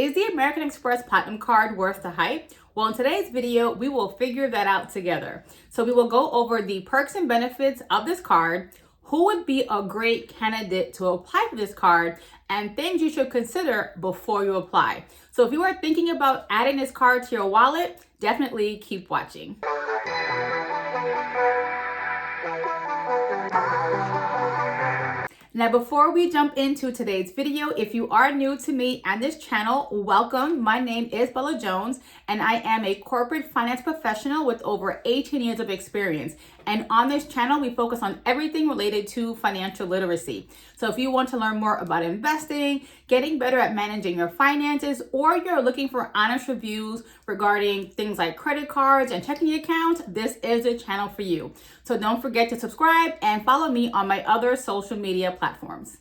Is the American Express Platinum Card worth the hype? Well, in today's video, we will figure that out together. So we will go over the perks and benefits of this card, who would be a great candidate to apply for this card, and things you should consider before you apply. So if you are thinking about adding this card to your wallet, definitely keep watching. Now, before we jump into today's video, if you are new to me and this channel, welcome. My name is Bella Jones, and I am a corporate finance professional with over 18 years of experience. And on this channel, we focus on everything related to financial literacy. So if you want to learn more about investing, getting better at managing your finances, or you're looking for honest reviews regarding things like credit cards and checking accounts, this is a channel for you. So don't forget to subscribe and follow me on my other social media platforms.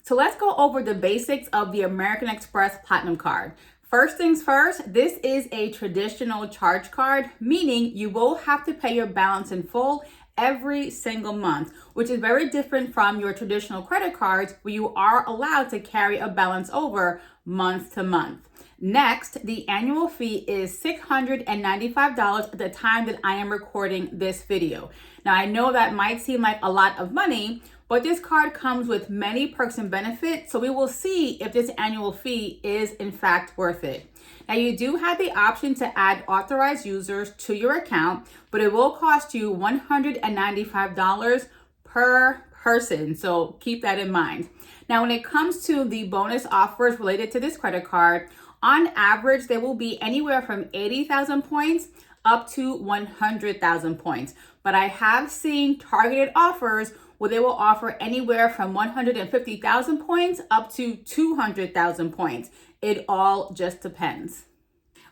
So let's go over the basics of the American Express Platinum Card. First things first, this is a traditional charge card, meaning you will have to pay your balance in full every single month, which is very different from your traditional credit cards where you are allowed to carry a balance over month to month. Next, the annual fee is $695 at the time that I am recording this video. Now, I know that might seem like a lot of money, but this card comes with many perks and benefits, so we will see if this annual fee is in fact worth it. Now, you do have the option to add authorized users to your account, but it will cost you $195 per person, so keep that in mind. Now, when it comes to the bonus offers related to this credit card, on average, they will be anywhere from 80,000 points up to 100,000 points. But I have seen targeted offers where they will offer anywhere from 150,000 points up to 200,000 points. It all just depends.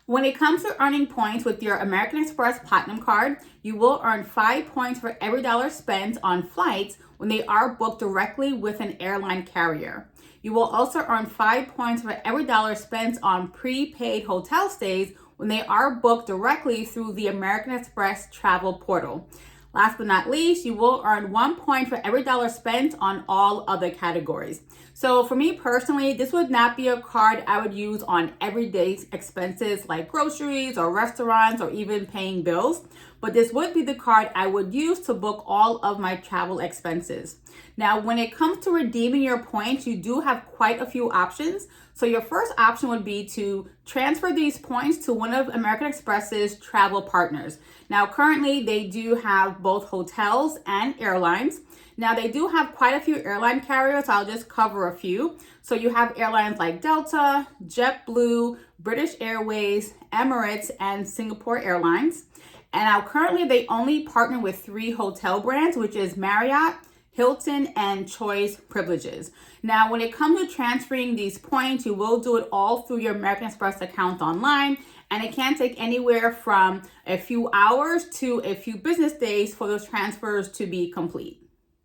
When it comes to earning points with your American Express Platinum Card, you will earn 5 points for every dollar spent on flights when they are booked directly with an airline carrier. You will also earn 5 points for every dollar spent on prepaid hotel stays when they are booked directly through the American Express travel portal. Last but not least, you will earn 1 point for every dollar spent on all other categories. So for me personally, this would not be a card I would use on everyday expenses like groceries or restaurants or even paying bills, but this would be the card I would use to book all of my travel expenses. Now, when it comes to redeeming your points, you do have quite a few options. So your first option would be to transfer these points to one of American Express's travel partners. Now, currently, they do have both hotels and airlines. Now, they do have quite a few airline carriers. I'll just cover a few. So you have airlines like Delta, JetBlue, British Airways, Emirates, and Singapore Airlines. And now currently, they only partner with 3 hotel brands, which is Marriott, Hilton, and Choice Privileges. Now, when it comes to transferring these points, you will do it all through your American Express account online, and it can take anywhere from a few hours to a few business days for those transfers to be complete.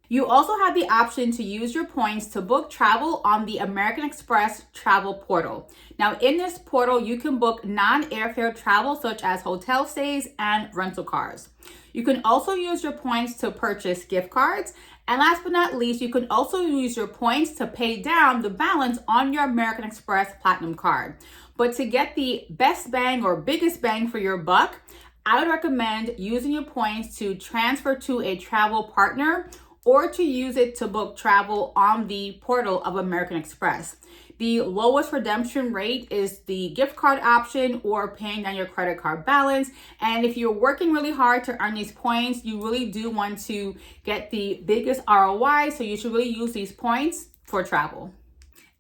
You also have the option to use your points to book travel on the American Express travel portal. Now, in this portal, you can book non-airfare travel such as hotel stays and rental cars. You can also use your points to purchase gift cards. And last but not least, you can also use your points to pay down the balance on your American Express Platinum Card. But to get the best bang or biggest bang for your buck, I would recommend using your points to transfer to a travel partner or to use it to book travel on the portal of American Express. The lowest redemption rate is the gift card option or paying down your credit card balance. And if you're working really hard to earn these points, you really do want to get the biggest ROI. So you should really use these points for travel.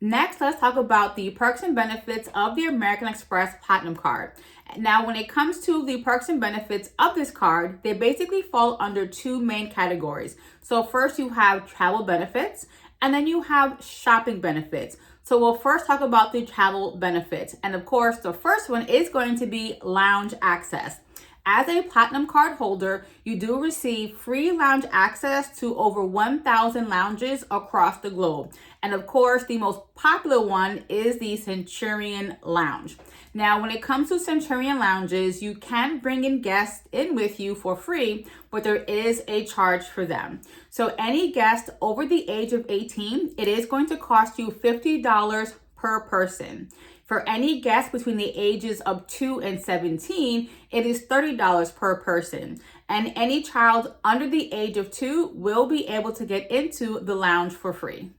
Next, let's talk about the perks and benefits of the American Express Platinum Card. Now, when it comes to the perks and benefits of this card, they basically fall under 2 main categories. So first you have travel benefits, and then you have shopping benefits. So we'll first talk about the travel benefits. And of course, the first one is going to be lounge access. As a Platinum Card holder, you do receive free lounge access to over 1,000 lounges across the globe. And of course, the most popular one is the Centurion Lounge. Now, when it comes to Centurion Lounges, you can bring in guests in with you for free, but there is a charge for them. So any guest over the age of 18, it is going to cost you $50 per person. For any guest between the ages of 2 and 17, it is $30 per person. And any child under the age of 2 will be able to get into the lounge for free.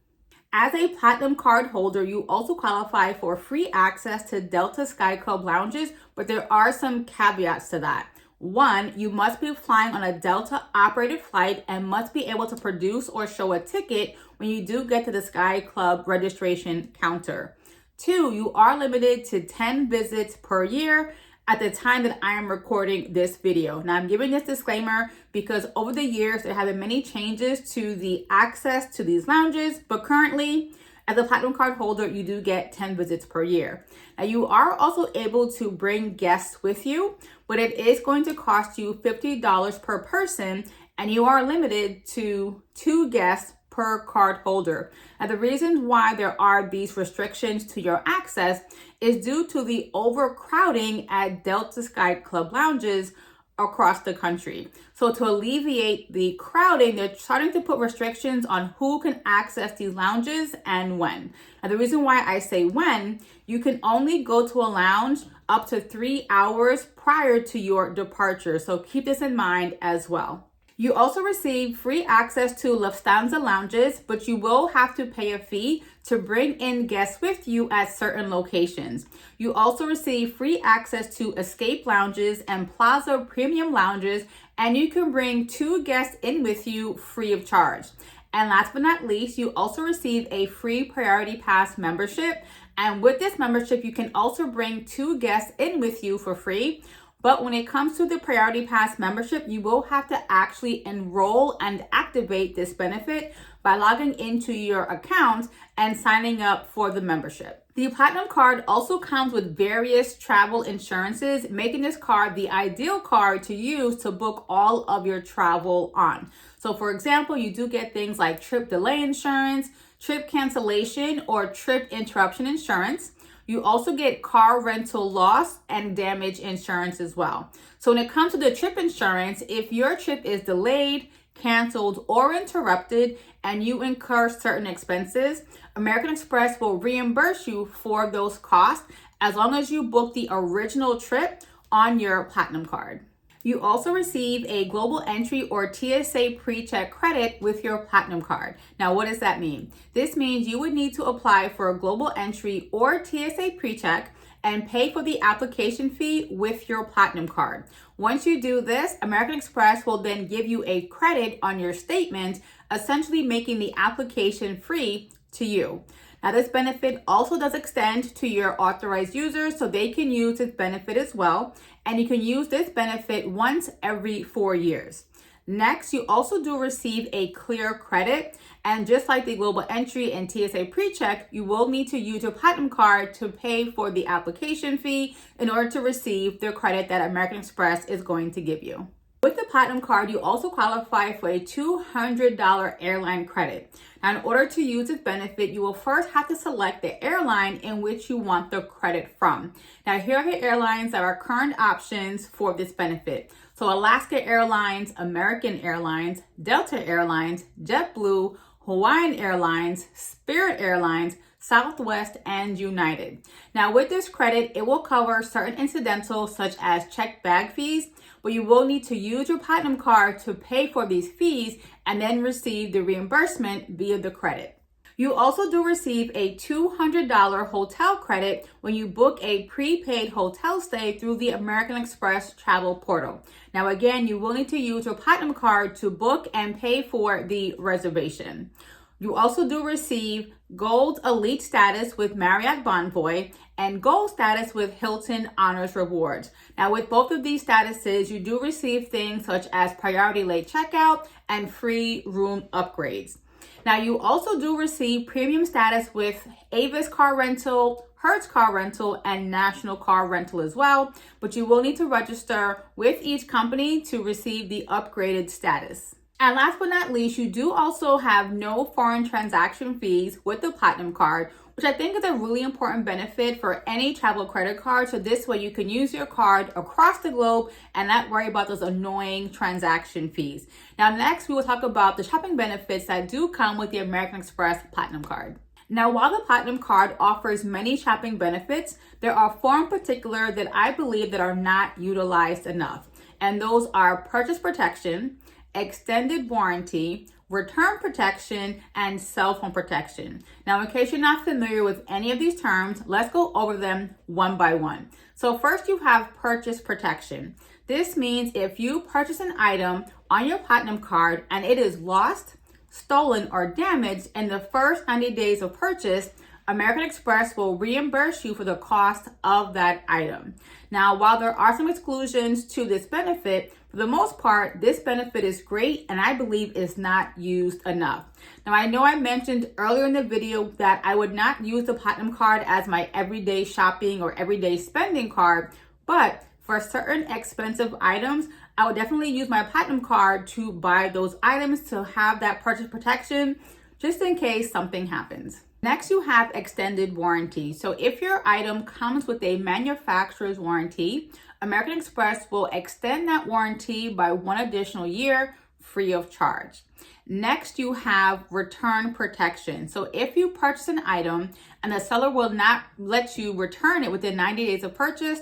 As a Platinum card holder, you also qualify for free access to Delta Sky Club lounges, but there are some caveats to that. One, you must be flying on a Delta operated flight and must be able to produce or show a ticket when you do get to the Sky Club registration counter. Two, you are limited to 10 visits per year at the time that I am recording this video. Now, I'm giving this disclaimer because over the years, there have been many changes to the access to these lounges, but currently, as a Platinum card holder, you do get 10 visits per year. Now, you are also able to bring guests with you, but it is going to cost you $50 per person, and you are limited to 2 guests per card holder. Now, the reason why there are these restrictions to your access is due to the overcrowding at Delta Sky Club lounges across the country. So to alleviate the crowding, they're starting to put restrictions on who can access these lounges and when. Now, the reason why I say when, you can only go to a lounge up to 3 hours prior to your departure. So keep this in mind as well. You also receive free access to Lufthansa lounges, but you will have to pay a fee to bring in guests with you at certain locations. You also receive free access to Escape lounges and Plaza premium lounges, and you can bring 2 guests in with you free of charge. And last but not least, you also receive a free Priority Pass membership. And with this membership, you can also bring 2 guests in with you for free. But when it comes to the Priority Pass membership, you will have to actually enroll and activate this benefit by logging into your account and signing up for the membership. The Platinum card also comes with various travel insurances, making this card the ideal card to use to book all of your travel on. So for example, you do get things like trip delay insurance, trip cancellation, or trip interruption insurance. You also get car rental loss and damage insurance as well. So when it comes to the trip insurance, if your trip is delayed, canceled, or interrupted, and you incur certain expenses, American Express will reimburse you for those costs as long as you book the original trip on your Platinum card. You also receive a global entry or TSA pre-check credit with your Platinum card. Now, what does that mean? This means you would need to apply for a global entry or TSA pre-check and pay for the application fee with your Platinum card. Once you do this, American Express will then give you a credit on your statement, essentially making the application free to you. Now, this benefit also does extend to your authorized users, so they can use this benefit as well. And you can use this benefit once every 4 years. Next, you also do receive a clear credit. And just like the global entry and TSA pre-check, you will need to use your Platinum card to pay for the application fee in order to receive the credit that American Express is going to give you. With the Platinum card, you also qualify for a $200 airline credit. Now, in order to use this benefit, you will first have to select the airline in which you want the credit from. Now, here are the airlines that are current options for this benefit. So Alaska Airlines, American Airlines, Delta Airlines, JetBlue, Hawaiian Airlines, Spirit Airlines, Southwest, and United. Now, with this credit, it will cover certain incidentals such as checked bag fees, but you will need to use your Platinum card to pay for these fees and then receive the reimbursement via the credit. You also do receive a $200 hotel credit when you book a prepaid hotel stay through the American Express travel portal. Now, again, you will need to use your Platinum card to book and pay for the reservation. You also do receive Gold Elite status with Marriott Bonvoy and Gold status with Hilton Honors Rewards. Now, with both of these statuses, you do receive things such as priority late checkout and free room upgrades. Now, you also do receive premium status with Avis Car Rental, Hertz Car Rental, and National Car Rental as well, but you will need to register with each company to receive the upgraded status. And last but not least, you do also have no foreign transaction fees with the Platinum card, which I think is a really important benefit for any travel credit card. So this way you can use your card across the globe and not worry about those annoying transaction fees. Now, next we will talk about the shopping benefits that do come with the American Express Platinum card. Now, while the Platinum Card offers many shopping benefits, there are four in particular that I believe that are not utilized enough. And those are purchase protection, extended warranty, return protection, and cell phone protection. Now, in case you're not familiar with any of these terms, let's go over them one by one. So first you have purchase protection. This means if you purchase an item on your Platinum Card and it is lost, stolen, or damaged in the first 90 days of purchase, American Express will reimburse you for the cost of that item. Now, while there are some exclusions to this benefit, for the most part, this benefit is great and I believe is not used enough. Now, I know I mentioned earlier in the video that I would not use the Platinum Card as my everyday shopping or everyday spending card, but for certain expensive items, I would definitely use my Platinum Card to buy those items to have that purchase protection just in case something happens. Next, you have extended warranty. So if your item comes with a manufacturer's warranty, American Express will extend that warranty by 1 additional year free of charge. Next, you have return protection. So if you purchase an item and the seller will not let you return it within 90 days of purchase,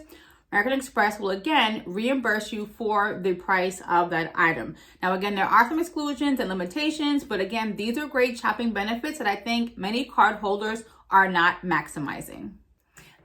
American Express will again reimburse you for the price of that item. Now, again, there are some exclusions and limitations, but again, these are great shopping benefits that I think many card holders are not maximizing.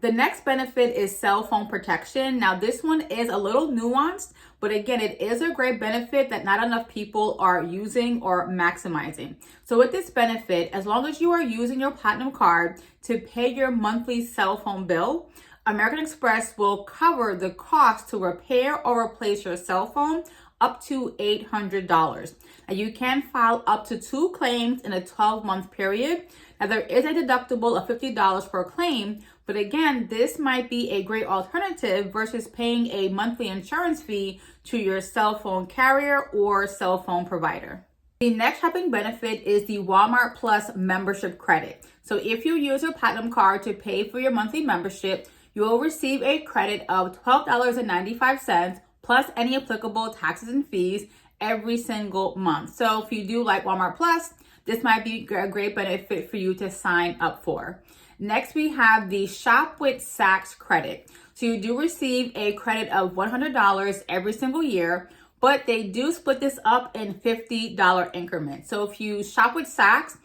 The next benefit is cell phone protection. Now, this one is a little nuanced, but again, it is a great benefit that not enough people are using or maximizing. So with this benefit, as long as you are using your Platinum Card to pay your monthly cell phone bill, American Express will cover the cost to repair or replace your cell phone up to $800. Now, you can file up to 2 claims in a 12-month period. Now, there is a deductible of $50 per claim, but again, this might be a great alternative versus paying a monthly insurance fee to your cell phone carrier or cell phone provider. The next shopping benefit is the Walmart Plus membership credit. So if you use your Platinum Card to pay for your monthly membership, you will receive a credit of $12.95 plus any applicable taxes and fees every single month. So if you do like Walmart Plus, this might be a great benefit for you to sign up for. Next, we have the Shop with Saks credit. So you do receive a credit of $100 every single year, but they do split this up in $50 increments. So if you shop with Saks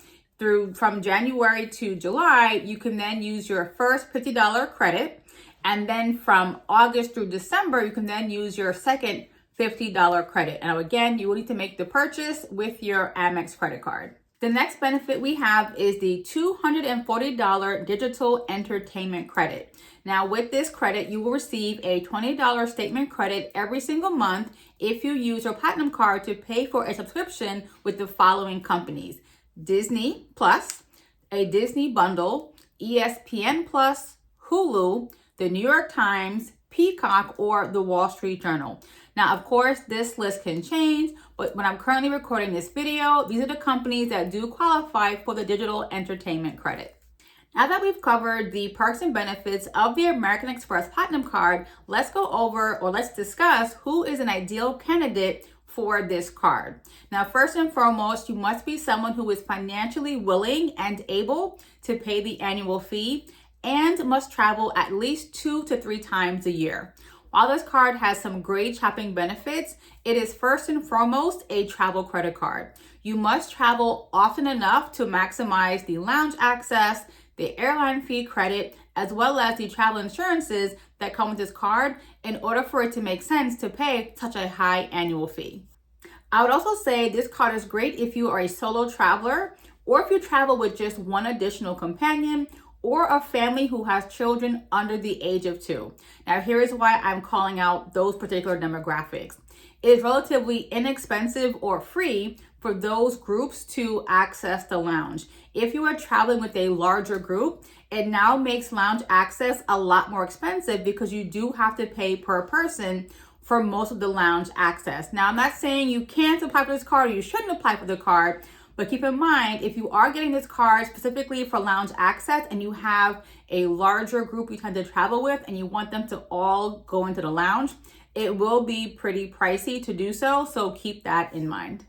from January to July, you can then use your first $50 credit. And then from August through December, you can then use your second $50 credit. Now, again, you will need to make the purchase with your Amex credit card. The next benefit we have is the $240 digital entertainment credit. Now, with this credit, you will receive a $20 statement credit every single month if you use your Platinum Card to pay for a subscription with the following companies: Disney Plus, a Disney Bundle, ESPN Plus, Hulu, the New York Times, Peacock, or the Wall Street Journal. Now, of course, this list can change, but when I'm currently recording this video, these are the companies that do qualify for the digital entertainment credit. Now that we've covered the perks and benefits of the American Express Platinum Card, let's discuss who is an ideal candidate for this card. Now, first and foremost, you must be someone who is financially willing and able to pay the annual fee and must travel at least 2 to 3 times a year. While this card has some great shopping benefits, it is first and foremost a travel credit card. You must travel often enough to maximize the lounge access, the airline fee credit, as well as the travel insurances that come with this card in order for it to make sense to pay such a high annual fee. I would also say this card is great if you are a solo traveler or if you travel with just one additional companion or a family who has children under the age of 2. Now, here is why I'm calling out those particular demographics. It is relatively inexpensive or free for those groups to access the lounge. If you are traveling with a larger group, it now makes lounge access a lot more expensive because you do have to pay per person for most of the lounge access. Now, I'm not saying you can't apply for this card or you shouldn't apply for the card, but keep in mind, if you are getting this card specifically for lounge access and you have a larger group you tend to travel with and you want them to all go into the lounge, it will be pretty pricey to do so. So keep that in mind.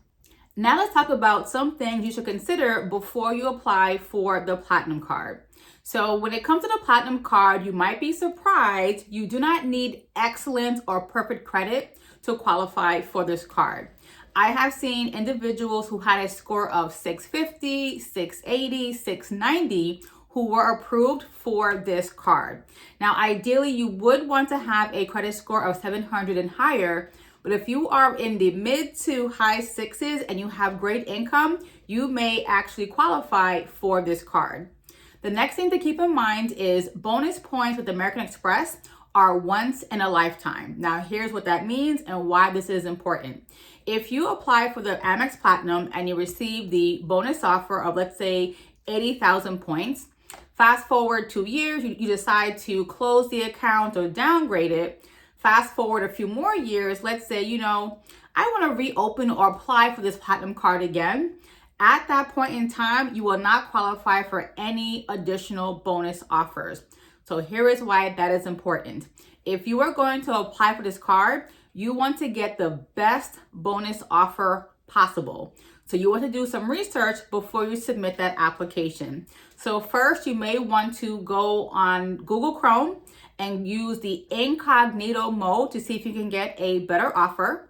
Now let's talk about some things you should consider before you apply for the Platinum Card. So when it comes to the Platinum Card, you might be surprised you do not need excellent or perfect credit to qualify for this card. I have seen individuals who had a score of 650, 680, 690 who were approved for this card. Now, ideally, you would want to have a credit score of 700 and higher, but if you are in the mid to high sixes and you have great income, you may actually qualify for this card. The next thing to keep in mind is bonus points with American Express are once in a lifetime. Now, here's what that means and why this is important. If you apply for the Amex Platinum and you receive the bonus offer of, let's say, 80,000 points, fast forward 2 years, you decide to close the account or downgrade it. Fast forward a few more years, let's say, I want to reopen or apply for this Platinum Card again. At that point in time, you will not qualify for any additional bonus offers. So here is why that is important. If you are going to apply for this card, you want to get the best bonus offer possible. So you want to do some research before you submit that application. So first, you may want to go on Google Chrome and use the incognito mode to see if you can get a better offer.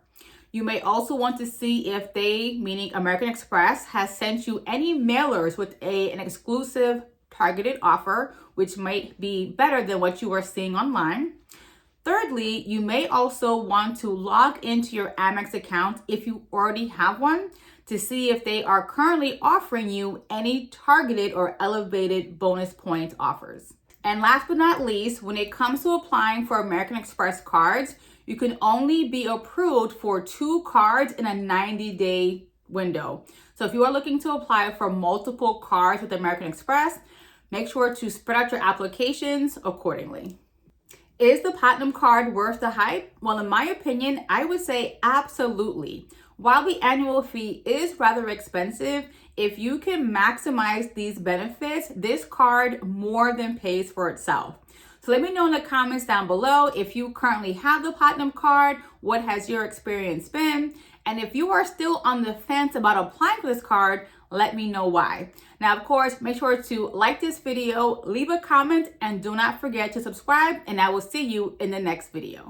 You may also want to see if they, meaning American Express, has sent you any mailers with an exclusive targeted offer, which might be better than what you are seeing online. Thirdly, you may also want to log into your Amex account if you already have one to see if they are currently offering you any targeted or elevated bonus point offers. And last but not least, when it comes to applying for American Express cards, you can only be approved for 2 cards in a 90-day window. So if you are looking to apply for multiple cards with American Express, make sure to spread out your applications accordingly. Is the Platinum Card worth the hype? Well, in my opinion, I would say absolutely. While the annual fee is rather expensive, if you can maximize these benefits, this card more than pays for itself. So let me know in the comments down below if you currently have the Platinum Card, what has your experience been? And if you are still on the fence about applying for this card, let me know why. Now, of course, make sure to like this video, leave a comment, and do not forget to subscribe, and I will see you in the next video.